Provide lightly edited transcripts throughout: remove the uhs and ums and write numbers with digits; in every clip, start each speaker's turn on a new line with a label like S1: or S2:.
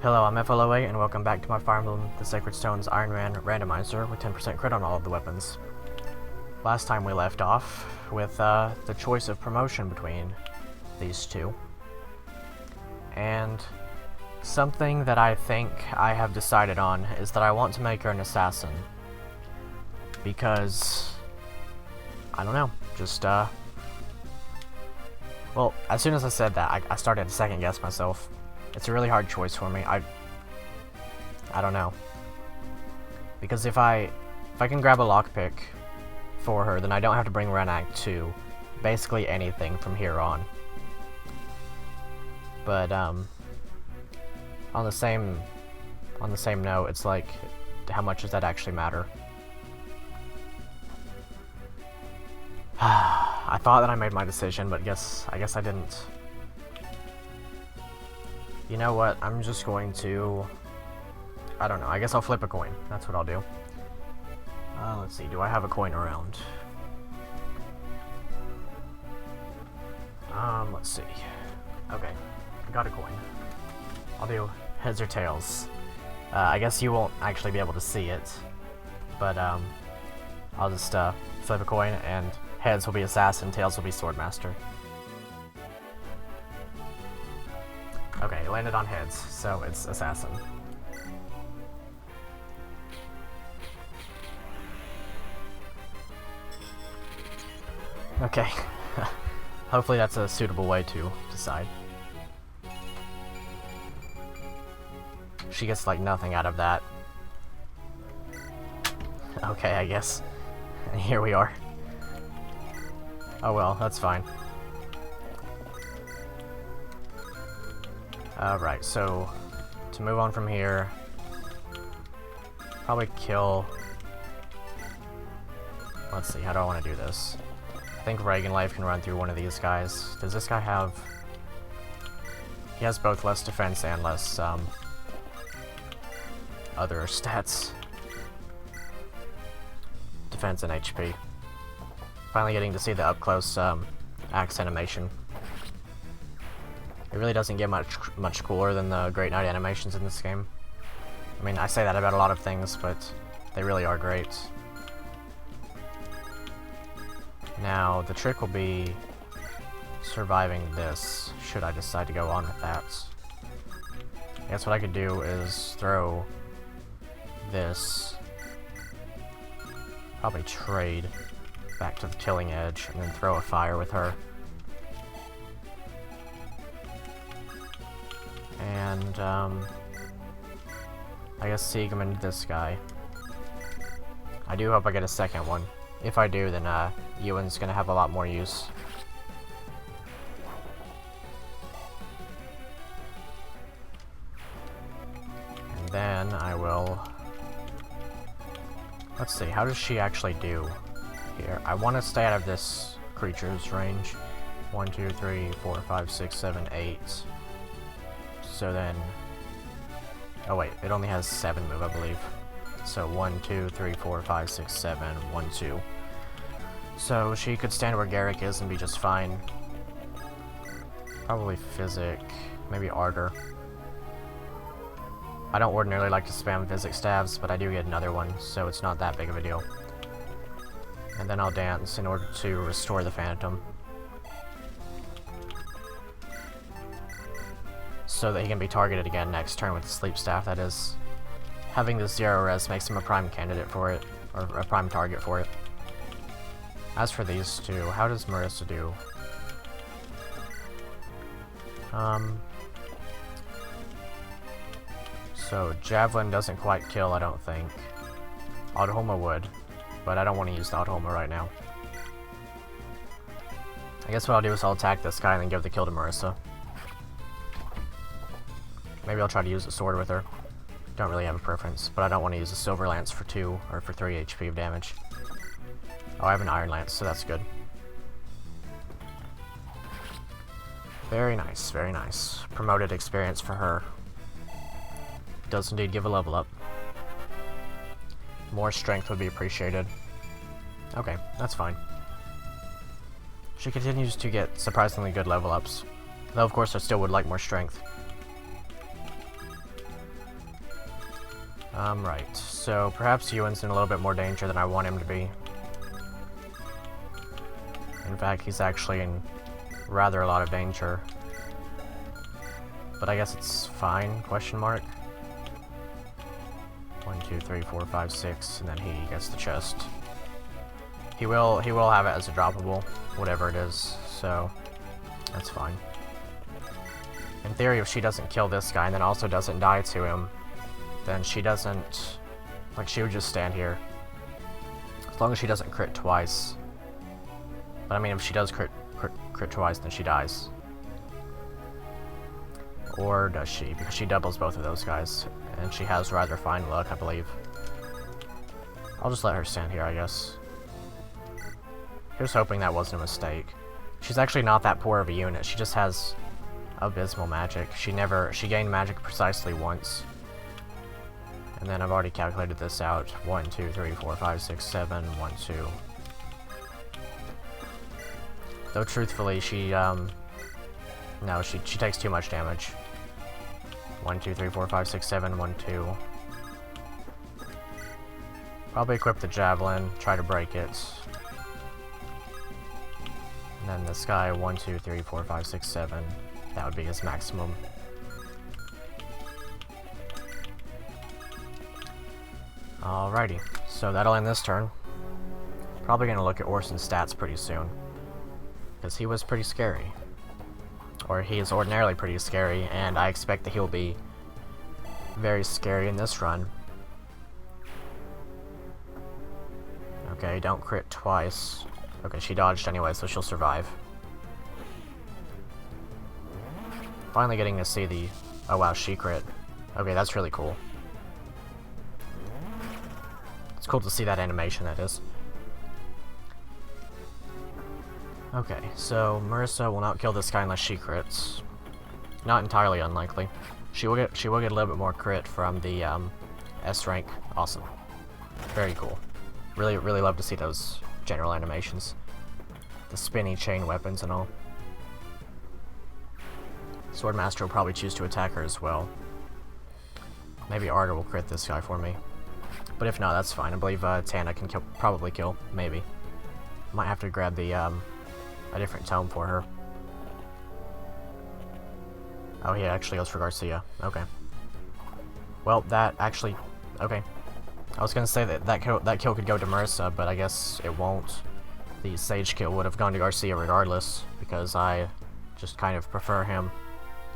S1: Hello, I'm FE8 and welcome back to my Fire Emblem The Sacred Stones Ironman Randomizer with 10% crit on all of the weapons. Last time we left off with the choice of promotion between these two. And something that I think I have decided on is that I want to make her an assassin. Because, I don't know, just well, as soon as I said that, I started to second guess myself. It's a really hard choice for me. I don't know. Because if I can grab a lockpick for her, then I don't have to bring Ren Act 2. Basically anything from here on. But on the same note, it's like, how much does that actually matter? I thought that I made my decision, but I guess I didn't. You know what? I'm just going to... I don't know. I guess I'll flip a coin. That's what I'll do. Let's see. Do I have a coin around? Let's see. Okay. I got a coin. I'll do heads or tails. I guess you won't actually be able to see it. But, I'll just, flip a coin, and heads will be assassin, tails will be swordmaster. Okay, it landed on heads, so it's assassin. Okay. Hopefully that's a suitable way to decide. She gets like nothing out of that. Okay, I guess. And here we are. Oh well, that's fine. Right, so to move on from here, probably kill... Let's see, how do I want to do this? I think Reagan Life can run through one of these guys. Does this guy have... He has both less defense and less, other stats. Defense and HP. Finally getting to see the up-close, axe animation. It really doesn't get much cooler than the Great Knight animations in this game. I mean, I say that about a lot of things, but they really are great. Now, the trick will be surviving this, should I decide to go on with that. I guess what I could do is throw this, probably trade back to the killing edge, and then throw a fire with her. And, I guess Siegemund this guy. I do hope I get a second one. If I do, then, Ewan's gonna have a lot more use. And then I will... Let's see, how does she actually do here? I want to stay out of this creature's range. 1, 2, 3, 4, 5, 6, 7, 8. So then... Oh wait, it only has 7 move, I believe. So 1, 2, 3, 4, 5, 6, 7, 1, 2. So she could stand where Garrick is and be just fine. Probably Physic, maybe Ardor. I don't ordinarily like to spam Physic stabs, but I do get another one, so it's not that big of a deal. And then I'll dance in order to restore the Phantom. So that he can be targeted again next turn with the Sleep Staff, that is. Having the 0 res makes him a prime candidate for it, or a prime target for it. As for these two, how does Marissa do? So Javelin doesn't quite kill, I don't think. Audhoma would, but I don't want to use the Audhoma right now. I guess what I'll do is I'll attack this guy and then give the kill to Marissa. Maybe I'll try to use a sword with her. Don't really have a preference, but I don't want to use a Silver Lance for 2 or for 3 HP of damage. Oh, I have an Iron Lance, so that's good. Very nice, very nice. Promoted experience for her. Does indeed give a level up. More strength would be appreciated. Okay, that's fine. She continues to get surprisingly good level ups. Though of course I still would like more strength. Right. So perhaps Ewan's in a little bit more danger than I want him to be. In fact, he's actually in rather a lot of danger. But I guess it's fine, question mark. 1, 2, 3, 4, 5, 6, and then he gets the chest. He will have it as a droppable, whatever it is, so that's fine. In theory, if she doesn't kill this guy and then also doesn't die to him, then she doesn't, like, she would just stand here. As long as she doesn't crit twice. But I mean, if she does crit twice, then she dies. Or does she? Because she doubles both of those guys, and she has rather fine luck, I believe. I'll just let her stand here, I guess. Here's hoping that wasn't a mistake. She's actually not that poor of a unit. She just has abysmal magic. She gained magic precisely once. And then I've already calculated this out. 1, 2, 3, 4, 5, 6, 7, 1, 2. Though truthfully, no, she takes too much damage. 1, 2, 3, 4, 5, 6, 7, 1, 2. Probably equip the javelin, try to break it. And then this guy, 1, 2, 3, 4, 5, 6, 7. That would be his maximum. Alrighty, so that'll end this turn. Probably gonna look at Orson's stats pretty soon. Because he was pretty scary. Or he is ordinarily pretty scary, and I expect that he'll be very scary in this run. Okay, don't crit twice. Okay, she dodged anyway, so she'll survive. Finally getting to see the... Oh wow, she crit. Okay, that's really cool. It's cool to see that animation, that is. Okay, so Marissa will not kill this guy unless she crits. Not entirely unlikely. She will get a little bit more crit from the S rank. Awesome. Very cool. Really love to see those general animations. The spinny chain weapons and all. Swordmaster will probably choose to attack her as well. Maybe Arda will crit this guy for me. But if not, that's fine. I believe Tana can probably kill. Maybe. Might have to grab the a different tome for her. Oh, he actually goes for Garcia. Okay. Well, that actually... Okay. I was gonna say that kill could go to Marissa, but I guess it won't. The Sage kill would have gone to Garcia regardless, because I just kind of prefer him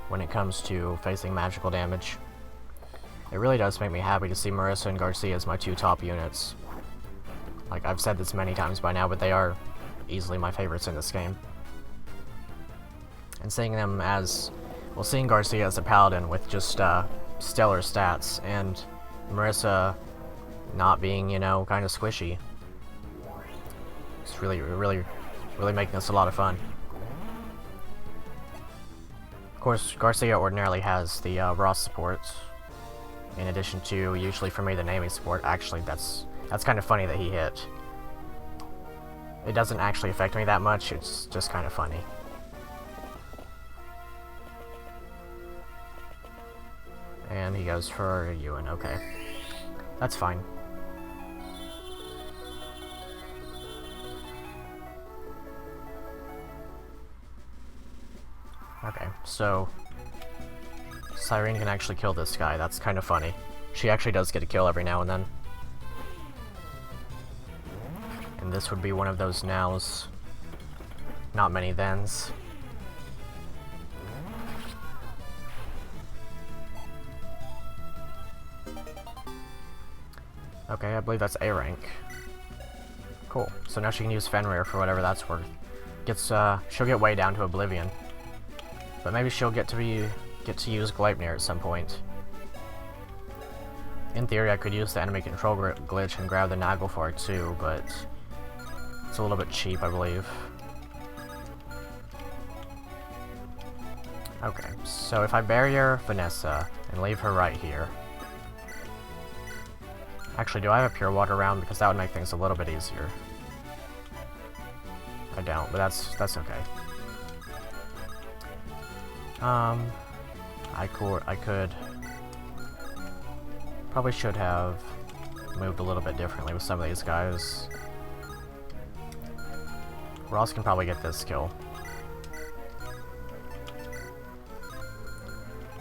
S1: when it comes to facing magical damage. It really does make me happy to see Marissa and Garcia as my two top units. Like, I've said this many times by now, but they are easily my favorites in this game. And seeing them as... Well, seeing Garcia as a paladin with just stellar stats, and Marissa not being, you know, kind of squishy. It's really making this a lot of fun. Of course, Garcia ordinarily has the raw support, in addition to, usually for me, the naming support. Actually, that's kind of funny that he hit. It doesn't actually affect me that much, it's just kind of funny. And he goes for Ewan, okay. That's fine. Okay, so Cyrene can actually kill this guy. That's kind of funny. She actually does get a kill every now and then. And this would be one of those nows. Not many thens. Okay, I believe that's A rank. Cool. So now she can use Fenrir for whatever that's worth. She'll get way down to Oblivion. But maybe she'll get to use Gleipnir at some point. In theory, I could use the enemy control glitch and grab the Naglfar too, but it's a little bit cheap, I believe. Okay, so if I barrier Vanessa and leave her right here... Actually, do I have a Pure Water round? Because that would make things a little bit easier. I don't, but that's okay. I could... Probably should have moved a little bit differently with some of these guys. Ross can probably get this kill.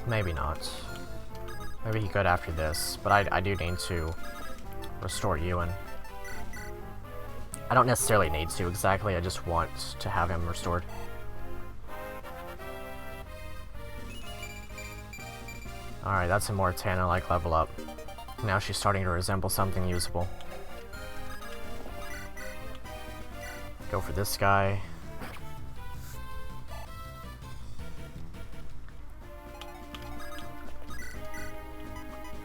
S1: Maybe not. Maybe he could after this, but I do need to restore Ewan. I don't necessarily need to exactly, I just want to have him restored. Alright, that's a more Tana-like level up. Now she's starting to resemble something usable. Go for this guy.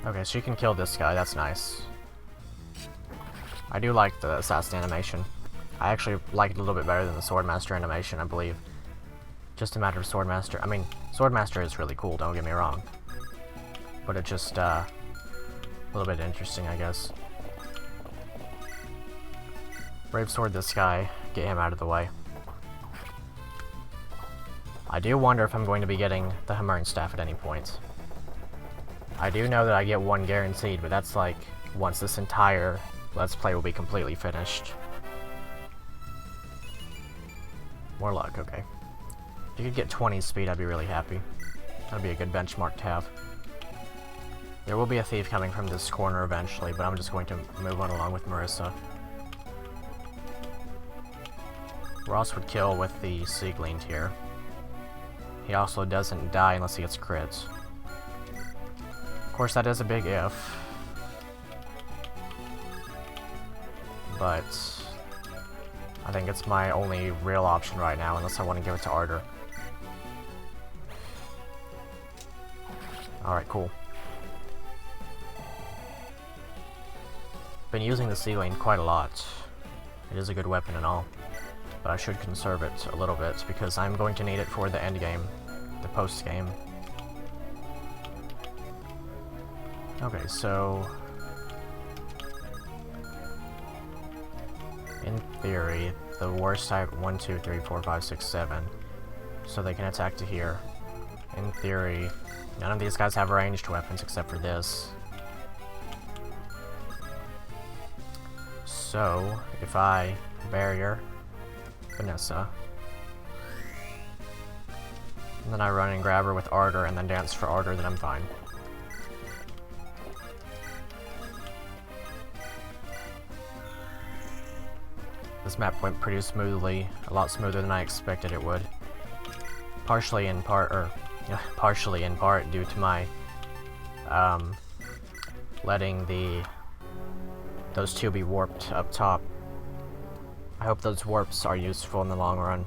S1: Okay, she can kill this guy, that's nice. I do like the assassin animation. I actually like it a little bit better than the Swordmaster animation, I believe. Just a matter of Swordmaster. I mean, Swordmaster is really cool, don't get me wrong. But it's just, a little bit interesting, I guess. Brave Sword this guy, get him out of the way. I do wonder if I'm going to be getting the Hammering Staff at any point. I do know that I get one guaranteed, but that's like once this entire Let's Play will be completely finished. More luck, okay. If you could get 20 speed, I'd be really happy. That'd be a good benchmark to have. There will be a thief coming from this corner eventually, but I'm just going to move on along with Marissa. Ross would kill with the Sieglinde here. He also doesn't die unless he gets crits. Of course, that is a big if. But I think it's my only real option right now, unless I want to give it to Ardor. Alright, cool. Been using the Sieglinde quite a lot. It is a good weapon and all, but I should conserve it a little bit because I'm going to need it for the end game, the post game. Okay, so in theory, the worst type 1, 2, 3, 4, 5, 6, 7, so they can attack to here. In theory, none of these guys have ranged weapons except for this. So, if I barrier Vanessa, and then I run and grab her with Ardor and then dance for Ardor, then I'm fine. This map went pretty smoothly, a lot smoother than I expected it would. Partially in part due to my letting those two be warped up top. I hope those warps are useful in the long run.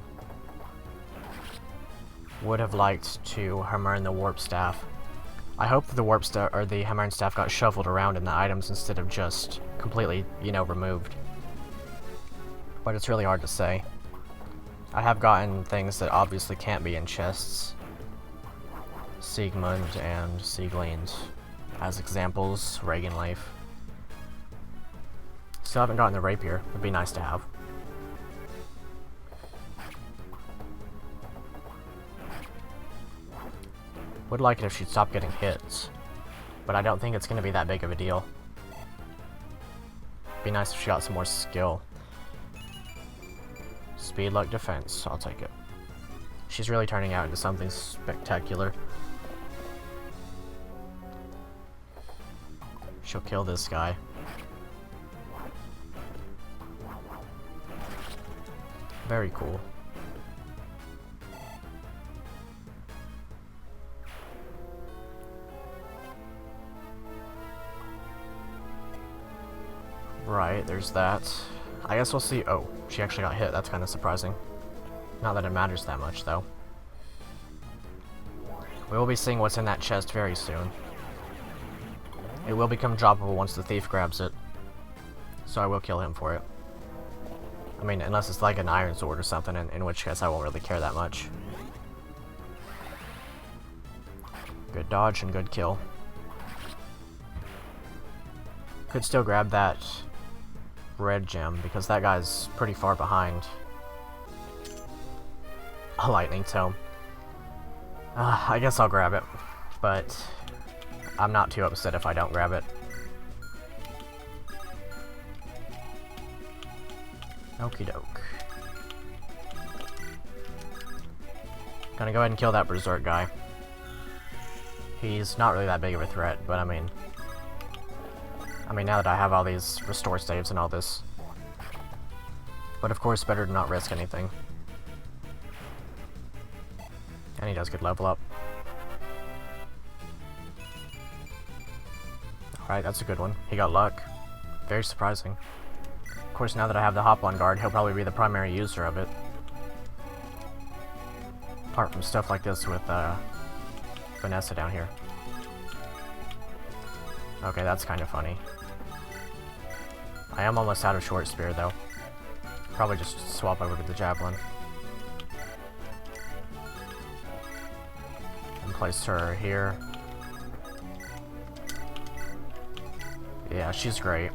S1: Would have liked to hammer in the warp staff. I hope that the warp staff or the hammering staff got shuffled around in the items instead of just completely, you know, removed. But it's really hard to say. I have gotten things that obviously can't be in chests. Siegmund and Sieglinde as examples, Reagan Leif. Still haven't gotten the rapier, it'd be nice to have. Would like it if she'd stop getting hits, but I don't think it's going to be that big of a deal. Be nice if she got some more skill. Speed, luck, defense, I'll take it. She's really turning out into something spectacular. She'll kill this guy. Very cool. Right, there's that. I guess we'll see. Oh, she actually got hit. That's kind of surprising. Not that it matters that much, though. We will be seeing what's in that chest very soon. It will become droppable once the thief grabs it. So I will kill him for it. I mean, unless it's like an iron sword or something, in which case I won't really care that much. Good dodge and good kill. Could still grab that red gem, because that guy's pretty far behind. A lightning tome. I guess I'll grab it, but I'm not too upset if I don't grab it. Okie doke. Gonna go ahead and kill that Berserk guy. He's not really that big of a threat, but I mean, now that I have all these restore saves and all this. But of course, better to not risk anything. And he does get level up. Alright, that's a good one. He got luck. Very surprising. Of course, now that I have the hop-on guard, he'll probably be the primary user of it. Apart from stuff like this with Vanessa down here. Okay, that's kind of funny. I am almost out of short spear though. Probably just swap over to the javelin. And place her here. Yeah, she's great.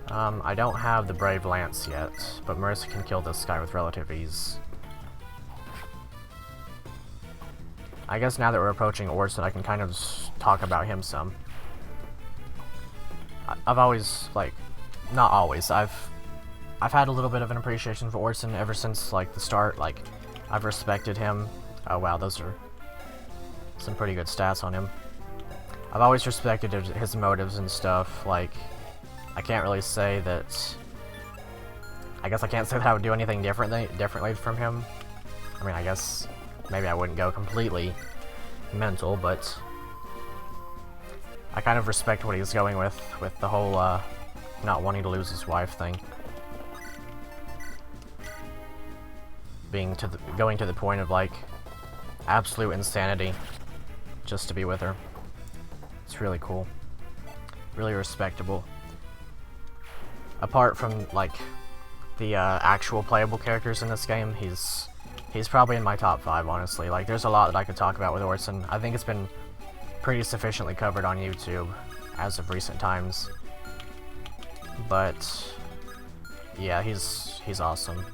S1: I don't have the Brave Lance yet, but Marissa can kill this guy with relative ease. I guess now that we're approaching Orson, I can kind of talk about him some. I've always, like, not always, I've had a little bit of an appreciation for Orson ever since, like, the start. Like, I've respected him. Oh wow, those are some pretty good stats on him. I've always respected his motives and stuff. Like, I can't really say that... I guess I can't say that I would do anything differently from him. I mean, I guess maybe I wouldn't go completely mental, but I kind of respect what he's going with the whole not wanting to lose his wife thing. Going to the point of, like, absolute insanity just to be with her. It's really cool. Really respectable. Apart from, like, the actual playable characters in this game, he's probably in my top 5, honestly. Like, there's a lot that I could talk about with Orson. I think it's been pretty sufficiently covered on YouTube as of recent times. But yeah, he's awesome.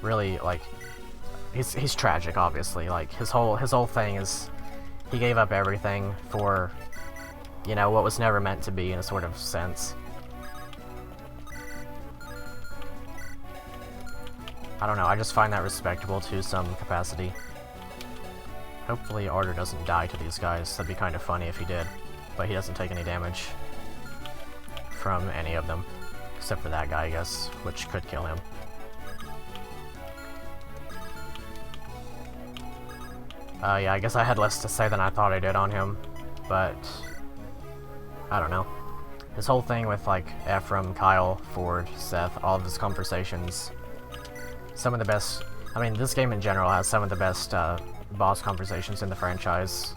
S1: Really, like, he's tragic, obviously. Like, his whole thing is he gave up everything for, you know, what was never meant to be, in a sort of sense. I don't know, I just find that respectable to some capacity. Hopefully Arter doesn't die to these guys. That'd be kind of funny if he did. But he doesn't take any damage from any of them. Except for that guy, I guess, which could kill him. Yeah, I guess I had less to say than I thought I did on him. But I don't know. His whole thing with, like, Ephraim, Kyle, Ford, Seth, all of his conversations... Some of the best... I mean, this game in general has some of the best boss conversations in the franchise.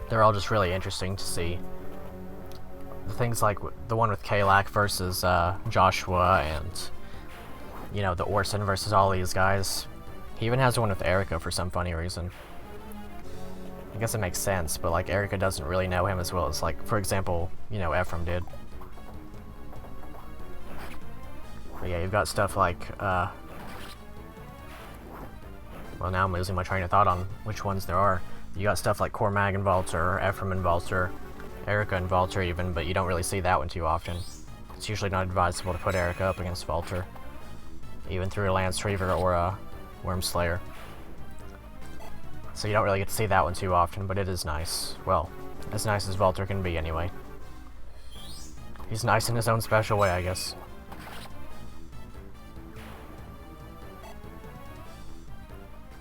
S1: They're all just really interesting to see. The things like the one with Kalak versus Joshua, and, you know, the Orson versus all these guys. He even has one with Erica for some funny reason. I guess it makes sense, but, like, Erica doesn't really know him as well as, like, for example, you know, Ephraim did. But yeah, you've got stuff like, well, now I'm losing my train of thought on which ones there are. You got stuff like Cormag and Valter, Ephraim and Valter, Erica and Valter even, but you don't really see that one too often. It's usually not advisable to put Erica up against Valter, even through a Lance Reaver or a Wormslayer. So you don't really get to see that one too often, but it is nice. Well, as nice as Valter can be anyway. He's nice in his own special way, I guess.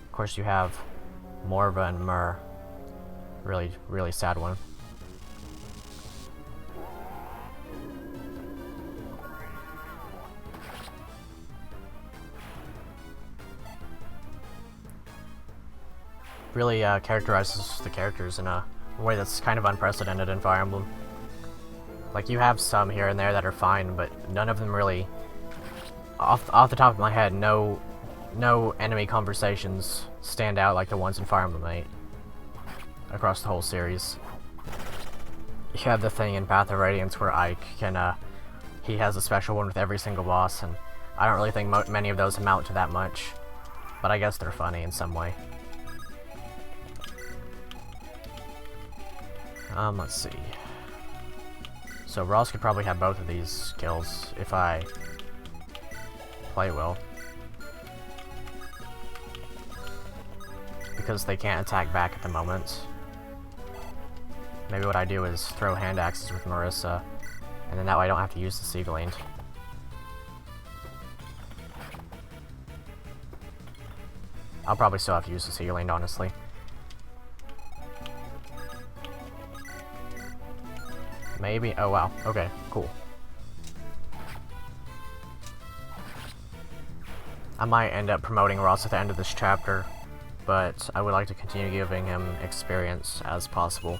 S1: Of course, you have Morva and Myrrh. Really, really sad one. Really characterizes the characters in a way that's kind of unprecedented in Fire Emblem. Like, you have some here and there that are fine, but none of them really... Off the top of my head, no enemy conversations stand out like the ones in Fire Emblem 8 across the whole series. You have the thing in Path of Radiance where Ike can, he has a special one with every single boss, and I don't really think many of those amount to that much, but I guess they're funny in some way. Let's see. So Ross could probably have both of these kills if I play well. Because they can't attack back at the moment. Maybe what I do is throw hand axes with Marissa, and then that way I don't have to use the Seagleaned. I'll probably still have to use the Seagleaned, honestly. Maybe. Oh wow. Okay, cool. I might end up promoting Ross at the end of this chapter, but I would like to continue giving him experience as possible.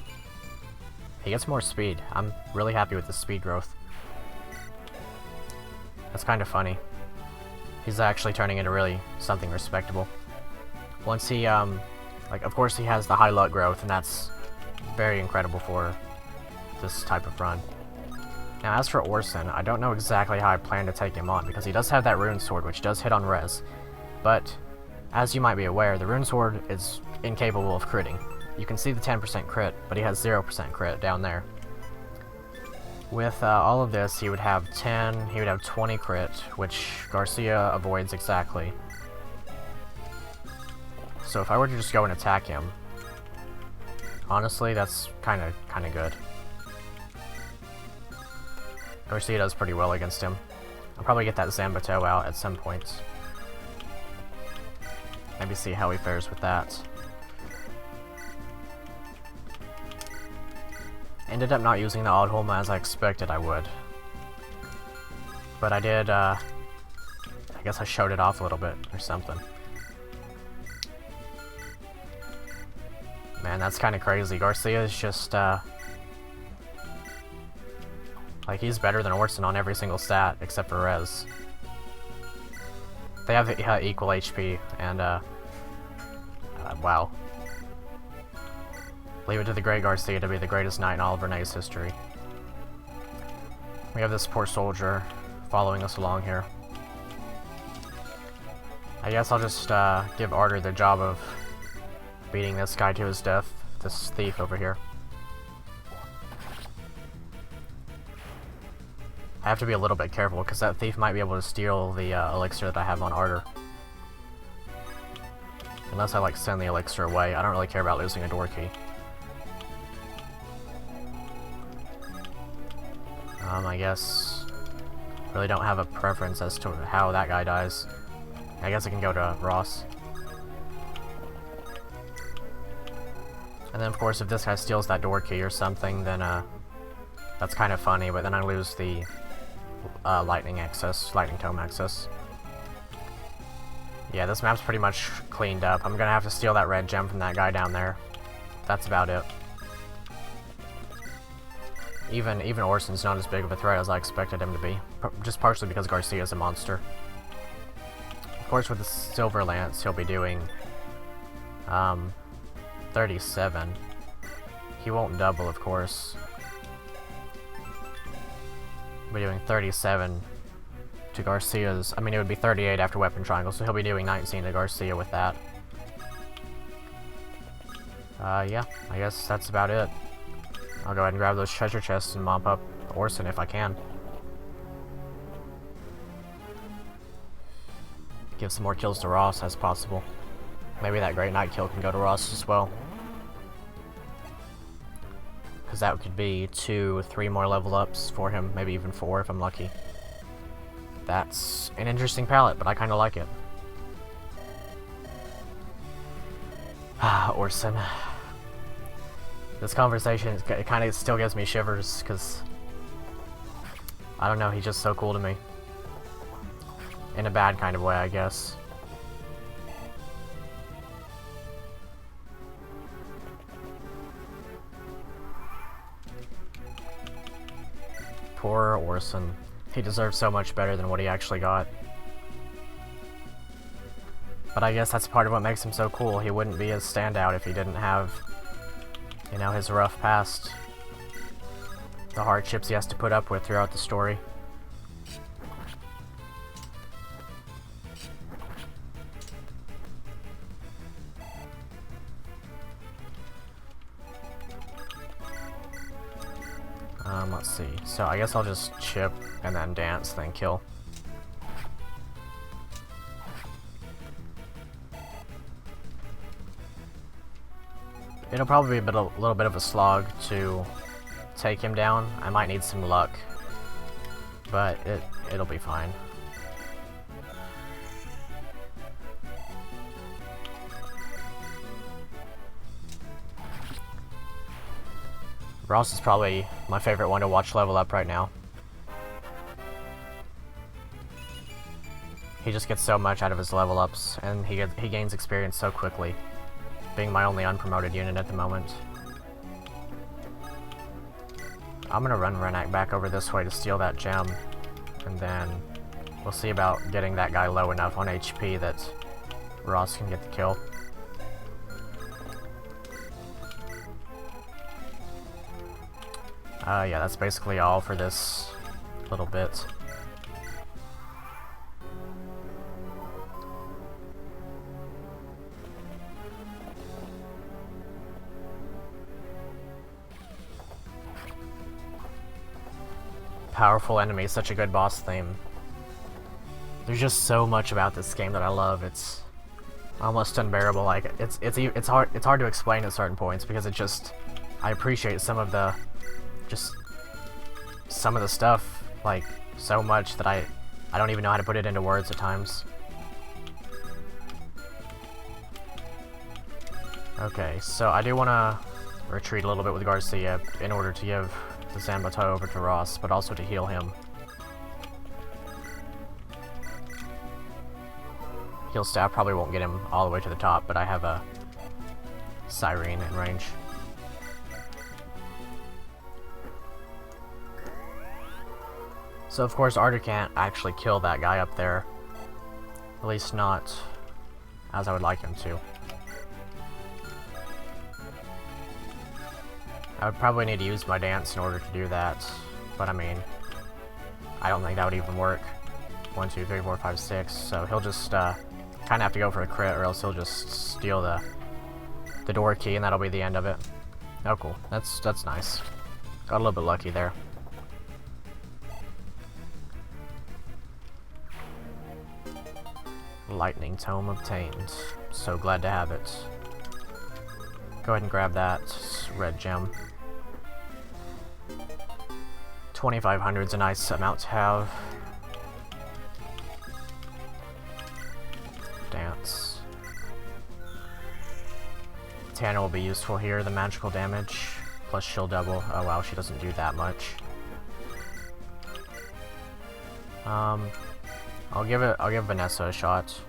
S1: He gets more speed. I'm really happy with the speed growth. That's kind of funny. He's actually turning into really something respectable. Once he, like, of course he has the high luck growth, and that's very incredible for this type of run. Now, as for Orson, I don't know exactly how I plan to take him on, because he does have that rune sword, which does hit on res, but as you might be aware, the rune sword is incapable of critting. You can see the 10% crit, but he has 0% crit down there. With all of this, he would have 10, he would have 20 crit, which Garcia avoids exactly. So if I were to just go and attack him, honestly, that's kind of good. Garcia does pretty well against him. I'll probably get that Zambato out at some point. Maybe see how he fares with that. Ended up not using the Oddholm as I expected I would. But I did, I guess I showed it off a little bit or something. Man, that's kind of crazy. Garcia is just, like, he's better than Orson on every single stat, except for res. They have equal HP, and, wow. Leave it to the great Garcia to be the greatest knight in all of Renee's history. We have this poor soldier following us along here. I guess I'll just, give Arter the job of beating this guy to his death, this thief over here. I have to be a little bit careful, because that thief might be able to steal the elixir that I have on Arter. Unless I, like, send the elixir away. I don't really care about losing a door key. I guess really don't have a preference as to how that guy dies. I guess I can go to Ross. And then, of course, if this guy steals that door key or something, then, that's kind of funny, but then I lose the lightning tome access. Yeah, this map's pretty much cleaned up. I'm gonna have to steal that red gem from that guy down there. That's about it. Even Orson's not as big of a threat as I expected him to be, just partially because Garcia is a monster. Of course, with the Silver Lance, he'll be doing 37. He won't double, of course. He'll be doing 37 to Garcia's. I mean, it would be 38 after Weapon Triangle, so he'll be doing 19 to Garcia with that. Yeah, I guess that's about it. I'll go ahead and grab those treasure chests and mop up Orson if I can. Give some more kills to Ross as possible. Maybe that Great Knight kill can go to Ross as well. Because that could be 2 or 3 more level ups for him, maybe even 4 if I'm lucky. That's an interesting palette, but I kind of like it. Ah, Orson. This conversation, it kind of still gives me shivers, because I don't know, he's just so cool to me. In a bad kind of way, I guess. Poor Orson. He deserves so much better than what he actually got. But I guess that's part of what makes him so cool. He wouldn't be a standout if he didn't have, you know, his rough past. The hardships he has to put up with throughout the story. Let's see. So I guess I'll just chip and then dance, then kill. It'll probably be a little bit of a slog to take him down. I might need some luck, but it'll be fine. Ross is probably my favorite one to watch level up right now. He just gets so much out of his level ups, and he gains experience so quickly, being my only unpromoted unit at the moment. I'm gonna run Renak back over this way to steal that gem, and then we'll see about getting that guy low enough on HP that Ross can get the kill. Yeah, that's basically all for this little bit. Powerful enemy, such a good boss theme. There's just so much about this game that I love. It's almost unbearable. Like it's hard to explain at certain points because I appreciate some of the stuff like so much that I don't even know how to put it into words at times. Okay, so I do want to retreat a little bit with Garcia in order to give the Zambato over to Ross, but also to heal him. Heal staff probably won't get him all the way to the top, but I have a Siren in range. So of course Arter can't actually kill that guy up there. At least not as I would like him to. I would probably need to use my dance in order to do that, but I mean, I don't think that would even work. 1, 2, 3, 4, 5, 6, so he'll just kind of have to go for a crit, or else he'll just steal the door key, and that'll be the end of it. Oh cool, that's nice. Got a little bit lucky there. Lightning Tome obtained. So glad to have it. Go ahead and grab that red gem. 2,500 is a nice amount to have. Dance. Tana will be useful here, the magical damage. Plus she'll double. Oh wow, she doesn't do that much. I'll give Vanessa a shot.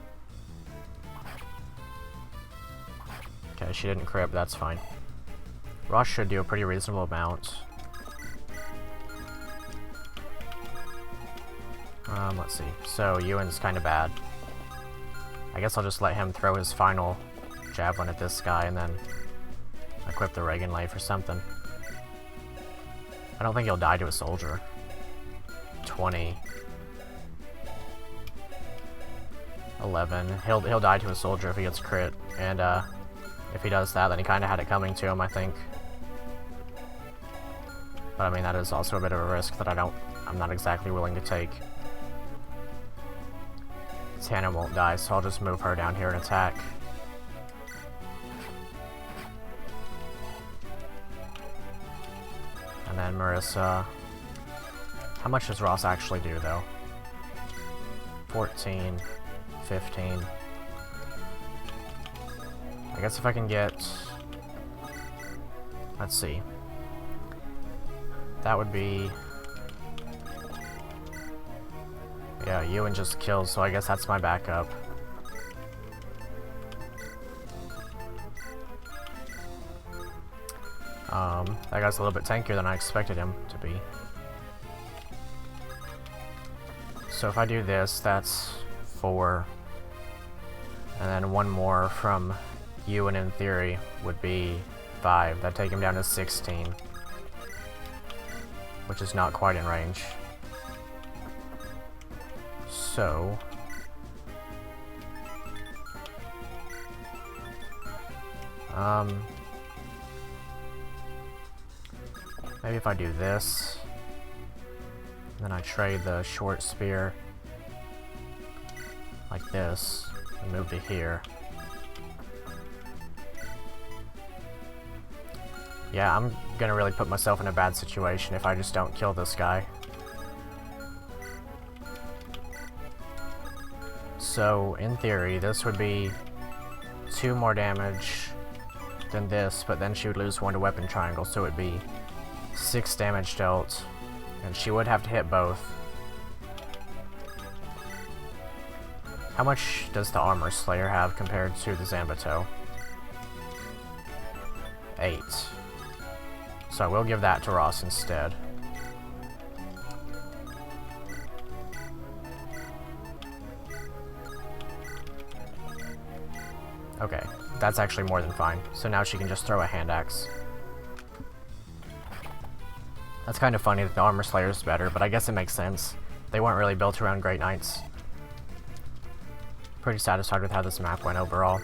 S1: Okay, she didn't crit, but that's fine. Ross should do a pretty reasonable amount. Let's see. So Ewan's kind of bad. I guess I'll just let him throw his final javelin at this guy and then equip the Reagan Lay for something. I don't think he'll die to a soldier. 20. 11. He'll die to a soldier if he gets crit, and if he does that, then he kind of had it coming to him, I think. But I mean, that is also a bit of a risk that I'm not exactly willing to take. Tana won't die, so I'll just move her down here and attack. And then Marissa. How much does Ross actually do, though? 14, 15. I guess if I can get... Let's see. That would be... Yeah, Ewan just kills, so I guess that's my backup. That guy's a little bit tankier than I expected him to be. So if I do this, that's 4. And then one more from Ewan in theory would be 5. That'd take him down to 16. Which is not quite in range. So... maybe if I do this... And then I trade the short spear like this and move to here. Yeah, I'm gonna really put myself in a bad situation if I just don't kill this guy. So, in theory, this would be 2 more damage than this, but then she would lose 1 to weapon triangle, so it would be 6 damage dealt, and she would have to hit both. How much does the Armor Slayer have compared to the Zambato? 8. So I will give that to Ross instead. Okay, that's actually more than fine. So now she can just throw a hand axe. That's kind of funny that the Armor Slayer is better, but I guess it makes sense. They weren't really built around Great Knights. Pretty satisfied with how this map went overall.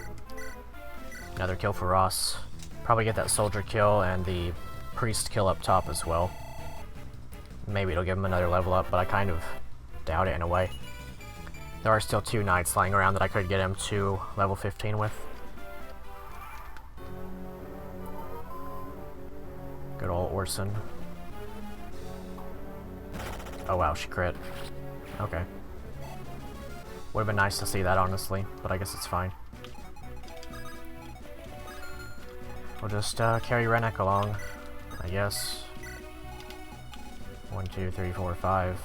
S1: Another kill for Ross. Probably get that soldier kill and the priest kill up top as well. Maybe it'll give him another level up, but I kind of doubt it in a way. There are still 2 knights lying around that I could get him to level 15 with. Good old Orson. Oh wow, she crit. Okay. Would have been nice to see that, honestly, but I guess it's fine. We'll just carry Rennek along, I guess. 1, 2, 3, 4, 5.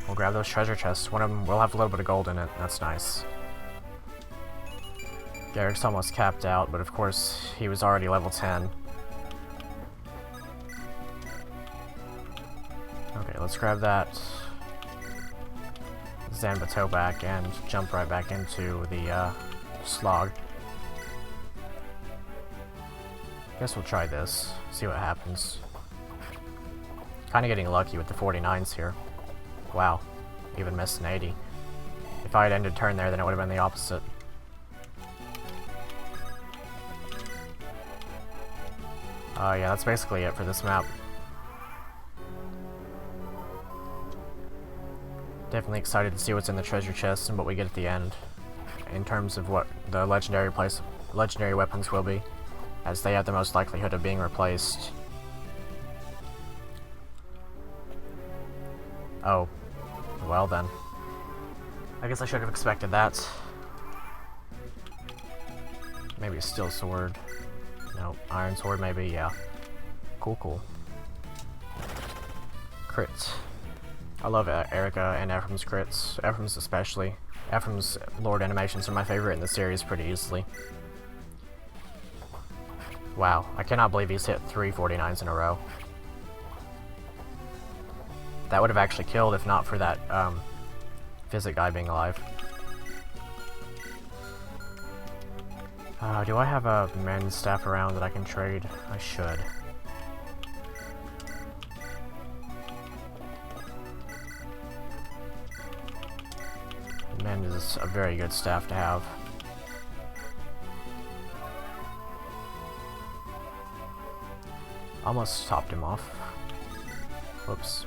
S1: We'll grab those treasure chests. One of them will have a little bit of gold in it. That's nice. Garrick's almost capped out, but of course he was already level 10. Okay, let's grab that Zambato back and jump right back into the slog. Guess we'll try this, see what happens. Kinda getting lucky with the 49s here. Wow, even missed an 80. If I had ended turn there, then it would have been the opposite. Yeah, that's basically it for this map. Definitely excited to see what's in the treasure chest and what we get at the end, in terms of what the legendary weapons will be, as they have the most likelihood of being replaced. Oh, well then. I guess I should have expected that. Maybe a steel sword. No, iron sword maybe, yeah. Cool, cool. Crit. I love Erica and Ephraim's crits. Ephraim's especially. Ephraim's Lord animations are my favorite in the series pretty easily. Wow, I cannot believe he's hit 3 49s in a row. That would have actually killed if not for that physic guy being alive. Do I have a men's staff around that I can trade? I should. Men is a very good staff to have. Almost topped him off. Whoops.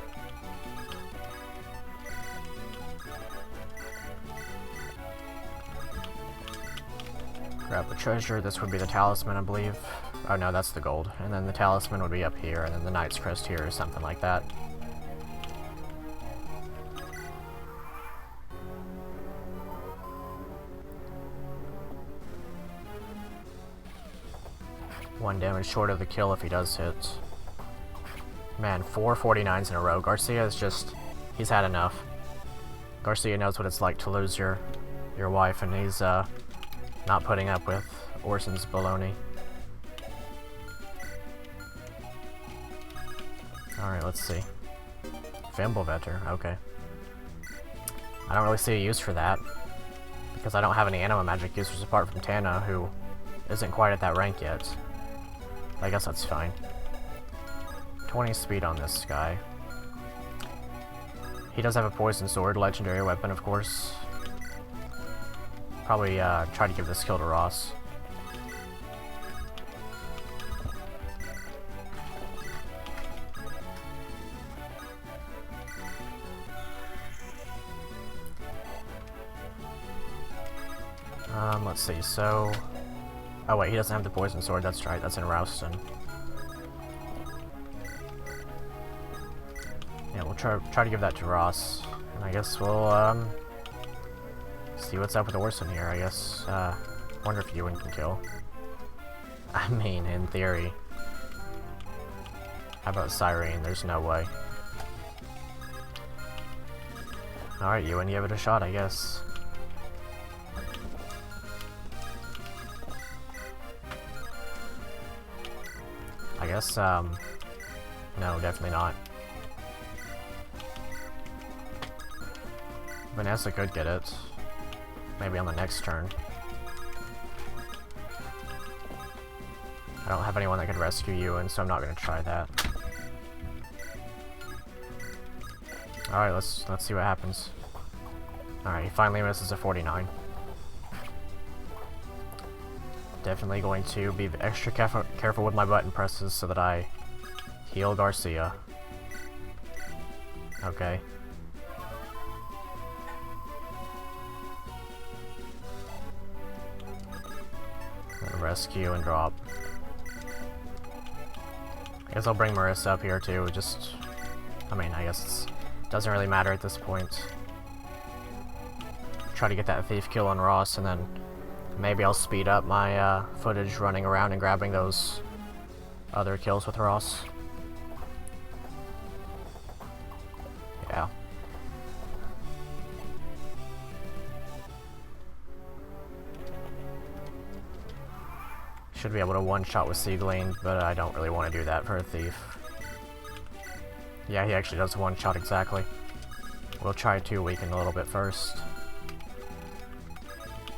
S1: Grab the treasure. This would be the talisman, I believe. Oh no, that's the gold. And then the talisman would be up here, and then the knight's crest here, or something like that. One damage short of the kill if he does hit. Man, 4 49s in a row. Garcia is just... he's had enough. Garcia knows what it's like to lose your wife, and he's not putting up with Orson's baloney. Alright, let's see. Fimblevetter, okay. I don't really see a use for that, because I don't have any anima magic users apart from Tana, who isn't quite at that rank yet. I guess that's fine. 20 speed on this guy. He does have a poison sword, legendary weapon, of course. Probably try to give this kill to Ross. let's see, so... Oh wait, he doesn't have the poison sword, that's right, that's in Rouston. Yeah, we'll try to give that to Ross. And I guess we'll, see what's up with Orson here, I guess. Wonder if Ewan can kill. I mean, in theory. How about Cyrene? There's no way. Alright, Ewan, give it a shot, I guess. I guess, no, definitely not. Vanessa could get it. Maybe on the next turn. I don't have anyone that could rescue you, and so I'm not gonna try that. Alright, let's see what happens. Alright, he finally misses a 49. Definitely going to be extra careful with my button presses so that I heal Garcia. Okay. Rescue and drop. I guess I'll bring Marissa up here too, just... I mean, I guess it doesn't really matter at this point. Try to get that thief kill on Ross, and then maybe I'll speed up my footage running around and grabbing those other kills with Ross. Yeah. Should be able to one-shot with Seedling, but I don't really want to do that for a thief. Yeah, he actually does one-shot exactly. We'll try to weaken a little bit first.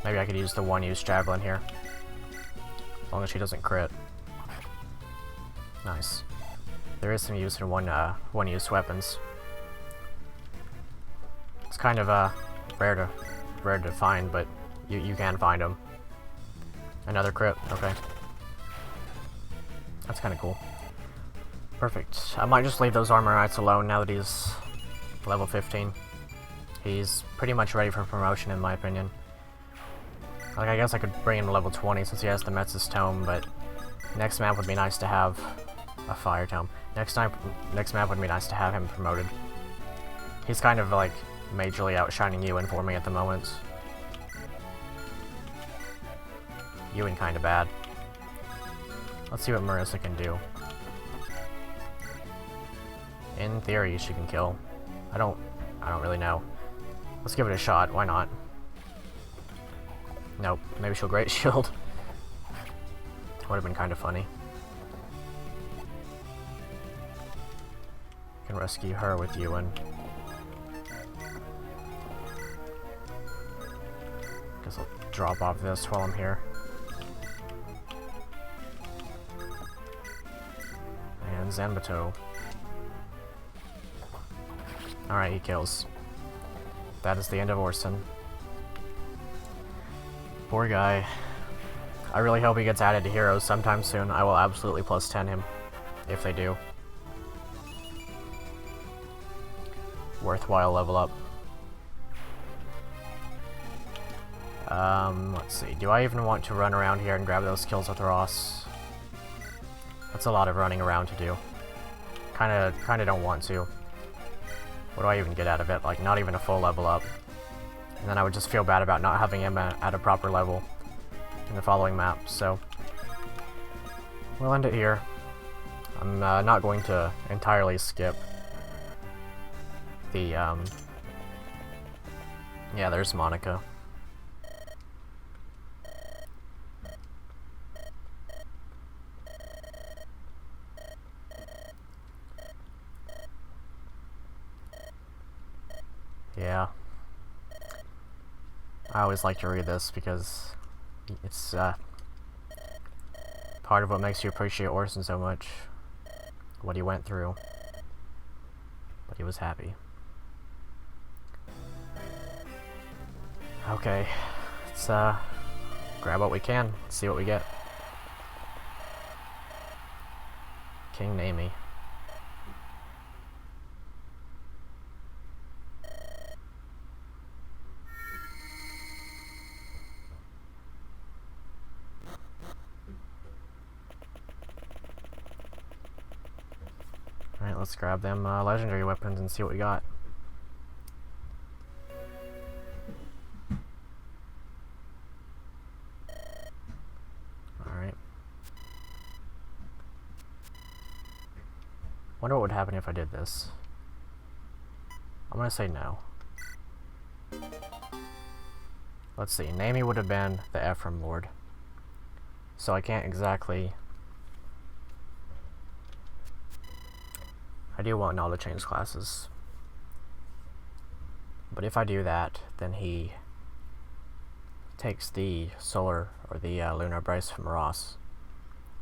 S1: Maybe I could use the one-use javelin here. As long as she doesn't crit. Nice. There is some use in one-use weapons. It's kind of rare to find, but you can find them. Another crit, okay. That's kind of cool. Perfect. I might just leave those armor knights alone now that he's level 15. He's pretty much ready for promotion in my opinion. Like, I guess I could bring him to level 20 since he has the Metz's Tome, but next map would be nice to have a Fire Tome. Next map would be nice to have him promoted. He's kind of like majorly outshining Ewan for me at the moment. Ewan kinda bad. Let's see what Marissa can do. In theory, she can kill. I don't really know. Let's give it a shot, why not? Nope, maybe she'll Great Shield. Would have been kinda funny. Can rescue her with Ewan. Guess I'll drop off this while I'm here. And Zanbato. Alright, he kills. That is the end of Orson. Poor guy. I really hope he gets added to Heroes sometime soon. I will absolutely plus 10 him, if they do. Worthwhile level up. Let's see. Do I even want to run around here and grab those kills with Ross? That's a lot of running around to do. Kinda don't want to. What do I even get out of it? Like, not even a full level up. And then I would just feel bad about not having him at a proper level in the following map, so we'll end it here. I'm not going to entirely skip the, yeah, there's Monica. Yeah. I always like to read this because it's part of what makes you appreciate Orson so much. What he went through. But he was happy. Okay. Let's grab what we can. See what we get. King Nami. Alright, let's grab them legendary weapons and see what we got. Alright. Wonder what would happen if I did this. I'm gonna say no. Let's see, Nami would have been the Ephraim Lord. So I can't exactly... I do want Null to change classes. But if I do that, then he takes the solar or the lunar brace from Ross.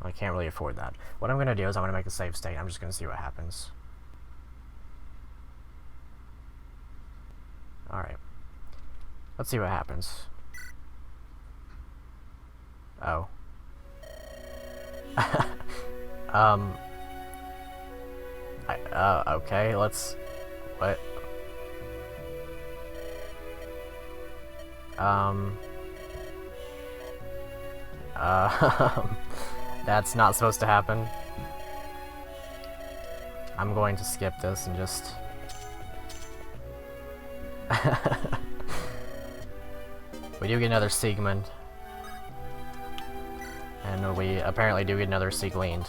S1: I can't really afford that. What I'm going to do is I'm going to make a save state. I'm just going to see what happens. Alright. Let's see what happens. Oh. Okay, let's... What? That's not supposed to happen. I'm going to skip this and just... We do get another Siegmund. And we apparently do get another Sieglind,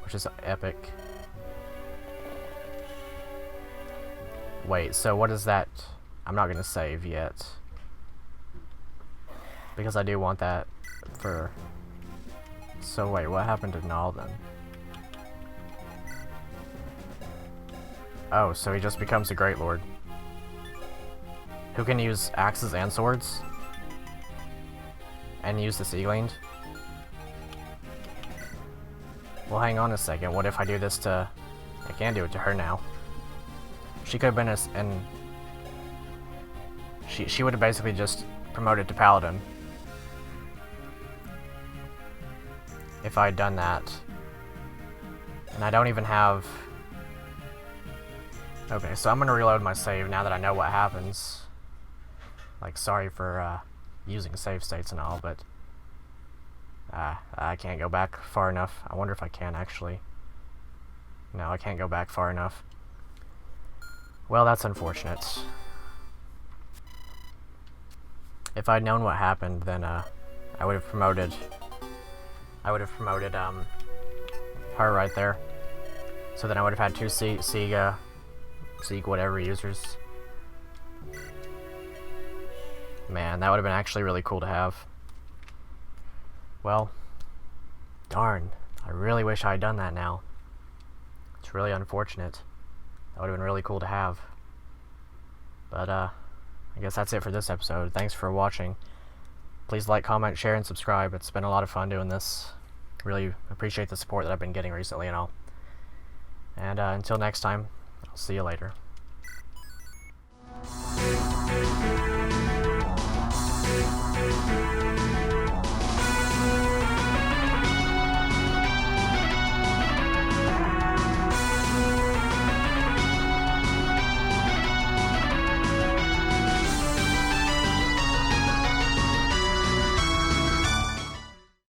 S1: which is epic. Wait, so what is that? I'm not going to save yet. Because I do want that for... So wait, what happened to Null then? Oh, so he just becomes a Great Lord. Who can use axes and swords? And use the Sieglind? Well, hang on a second. What if I do this to... I can do it to her now. She could have been she would have basically just promoted to Paladin. If I had done that. And I don't even have... Okay, so I'm gonna reload my save now that I know what happens. Like, sorry for using save states and all, but... I can't go back far enough. I wonder if I can, actually. No, I can't go back far enough. Well, that's unfortunate. If I'd known what happened, then I would have promoted... her right there. So then I would have had two Sieg whatever users. Man, that would have been actually really cool to have. Well, darn. I really wish I had done that now. It's really unfortunate. That would have been really cool to have. But, I guess that's it for this episode. Thanks for watching. Please like, comment, share, and subscribe. It's been a lot of fun doing this. Really appreciate the support that I've been getting recently and all. And, until next time, I'll see you later.